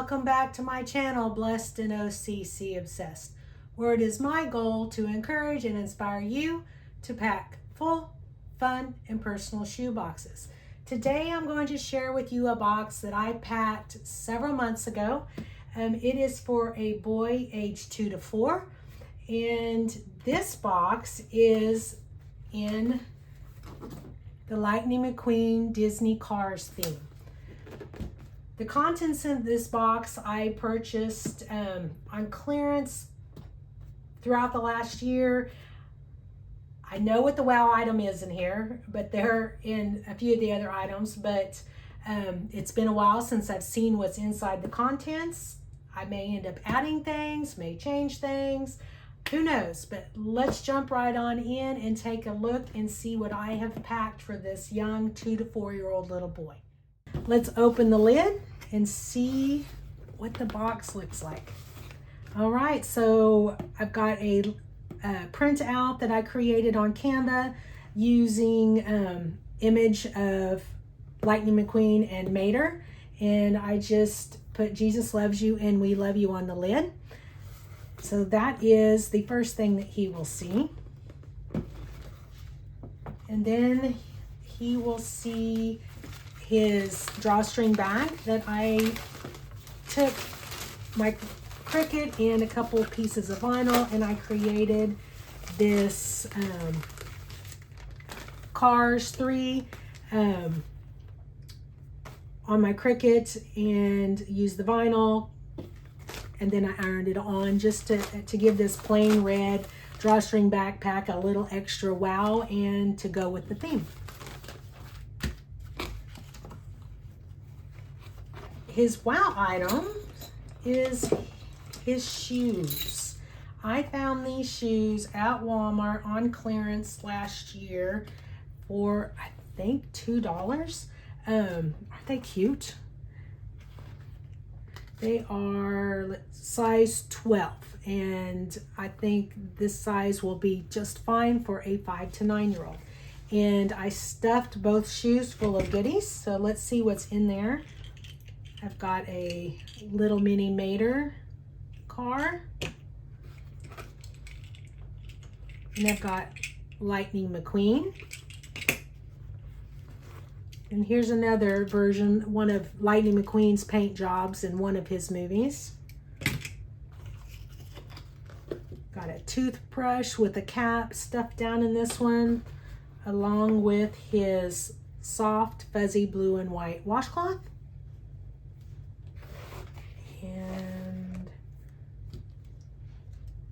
welcome back to my channel, Blessed and OCC Obsessed, where it is my goal to encourage and inspire you to pack full, fun, and personal shoe boxes. Today I'm going to share with you a box that I packed several months ago. It is for a boy aged 2 to 4, and this box is in the Lightning McQueen Disney Cars theme. The contents of this box I purchased on clearance throughout the last year. I know what the wow item is in here, but they're in a few of the other items, but it's been a while since I've seen what's inside the contents. I may end up adding things, may change things, who knows, but let's jump right on in and take a look and see what I have packed for this young 2 to 4-year-old little boy. Let's open the lid and see what the box looks like. All right, so I've got a printout that I created on Canva using image of Lightning McQueen and Mater, and I just put Jesus loves you and we love you on the lid. So that is the first thing that he will see. And then he will see his drawstring bag that I took my Cricut and a couple pieces of vinyl, and I created this Cars 3 on my Cricut and used the vinyl, and then I ironed it on just to give this plain red drawstring backpack a little extra wow and to go with the theme. His wow item is his shoes. I found these shoes at Walmart on clearance last year for, I think, $2. Aren't they cute? They are size 12, and I think this size will be just fine for a 5 to 9-year-old. And I stuffed both shoes full of goodies, so let's see what's in there. I've got a little mini Mater car, and I've got Lightning McQueen. And here's another version, one of Lightning McQueen's paint jobs in one of his movies. Got a toothbrush with a cap stuffed down in this one, along with his soft, fuzzy blue and white washcloth. And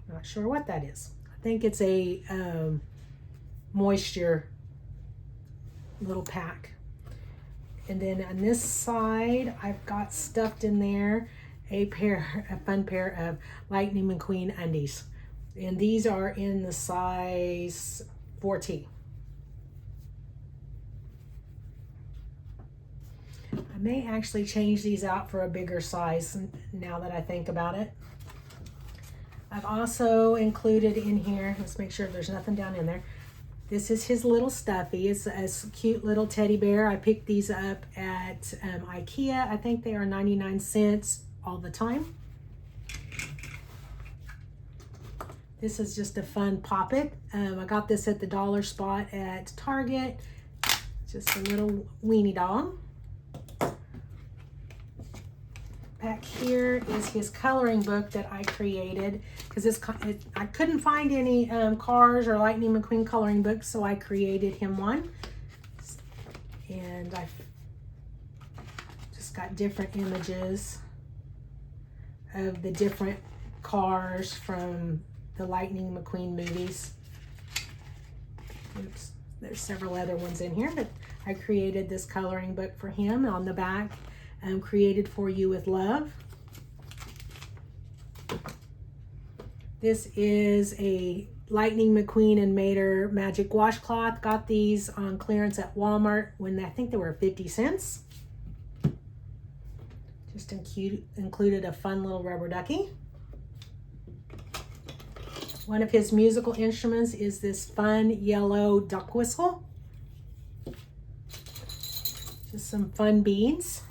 I'm not sure what that is. I think it's a moisture little pack. And then on this side, I've got stuffed in there a fun pair of Lightning McQueen undies. And these are in the size 4T. I may actually change these out for a bigger size now that I think about it. I've also included in here, let's make sure there's nothing down in there. This is his little stuffy. It's a cute little teddy bear. I picked these up at IKEA. I think they are 99 cents all the time. This is just a fun pop-it. I got this at the dollar spot at Target. Just a little weenie dog. Back here is his coloring book that I created because I couldn't find any Cars or Lightning McQueen coloring books, so I created him one. And I just got different images of the different cars from the Lightning McQueen movies. Oops, there's several other ones in here, but I created this coloring book for him. On the back, created for you with love. This is a Lightning McQueen and Mater magic washcloth. Got these on clearance at Walmart when I think they were 50 cents. Just included a fun little rubber ducky. One of his musical instruments is this fun yellow duck whistle. Just some fun beads.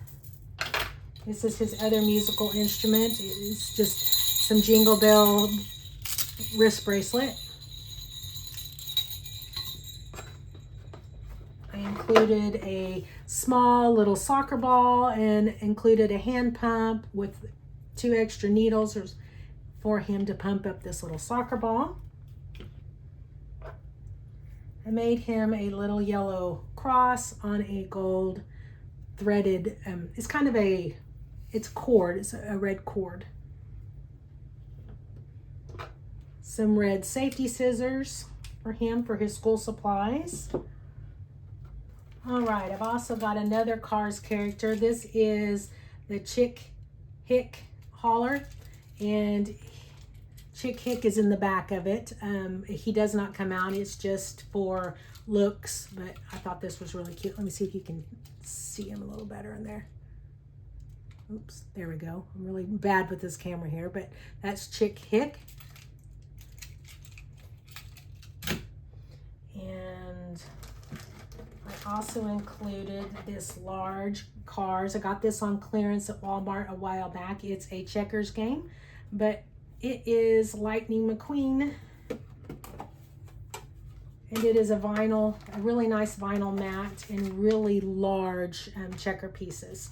This is his other musical instrument. It's just some Jingle Bell wrist bracelet. I included a small little soccer ball and included a hand pump with 2 extra needles for him to pump up this little soccer ball. I made him a little yellow cross on a gold threaded, it's kind of it's cord, it's a red cord. Some red safety scissors for him for his school supplies. All right, I've also got another Cars character. This is the Chick Hick hauler, and Chick Hick is in the back of it. He does not come out, it's just for looks, but I thought this was really cute. Let me see if you can see him a little better in there. Oops, there we go. I'm really bad with this camera here, but that's Chick Hick. And I also included this large Cars. I got this on clearance at Walmart a while back. It's a checkers game, but it is Lightning McQueen. And it is a really nice vinyl mat in really large checker pieces.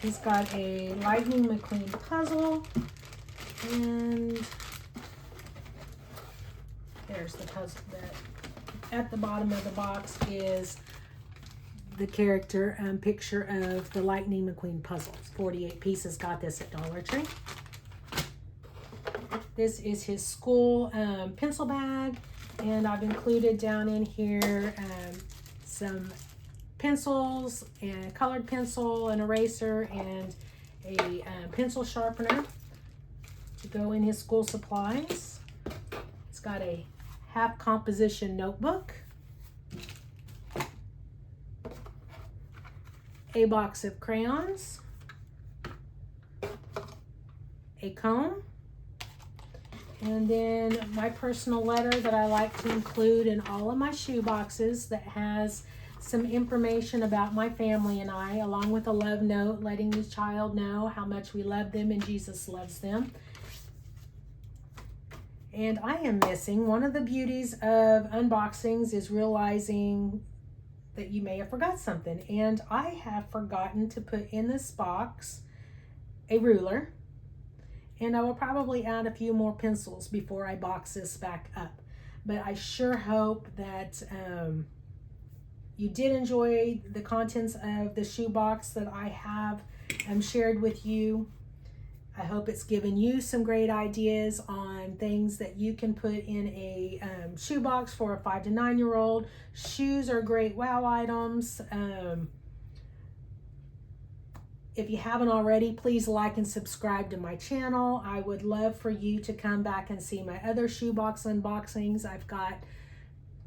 He's got a Lightning McQueen puzzle, and there's the puzzle. That at the bottom of the box is the character picture of the Lightning McQueen puzzles. 48 pieces. Got this at Dollar Tree. This is his school pencil bag, and I've included down in here some pencils and a colored pencil, an eraser, and a pencil sharpener to go in his school supplies. It's got a half composition notebook, a box of crayons, a comb, and then my personal letter that I like to include in all of my shoe boxes that has some information about my family and I, along with a love note letting the child know how much we love them and Jesus loves them. And I am missing one of the beauties of unboxings is realizing that you may have forgot something. And I have forgotten to put in this box a ruler. And I will probably add a few more pencils before I box this back up. But I sure hope that you did enjoy the contents of the shoebox that I have shared with you. I hope it's given you some great ideas on things that you can put in a shoebox for a 5 to 9 year old. Shoes are great wow items. If you haven't already, please like and subscribe to my channel. I would love for you to come back and see my other shoebox unboxings. I've got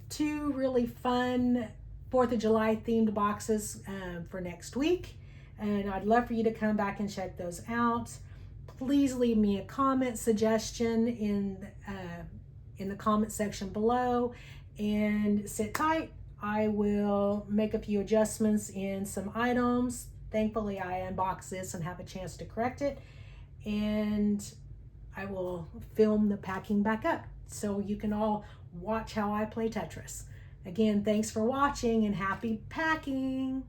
2 really fun 4th of July themed boxes for next week, and I'd love for you to come back and check those out. Please leave me a comment suggestion in the comment section below, and sit tight. I will make a few adjustments in some items. Thankfully, I unboxed this and have a chance to correct it, and I will film the packing back up so you can all watch how I play Tetris. Again, thanks for watching and happy packing.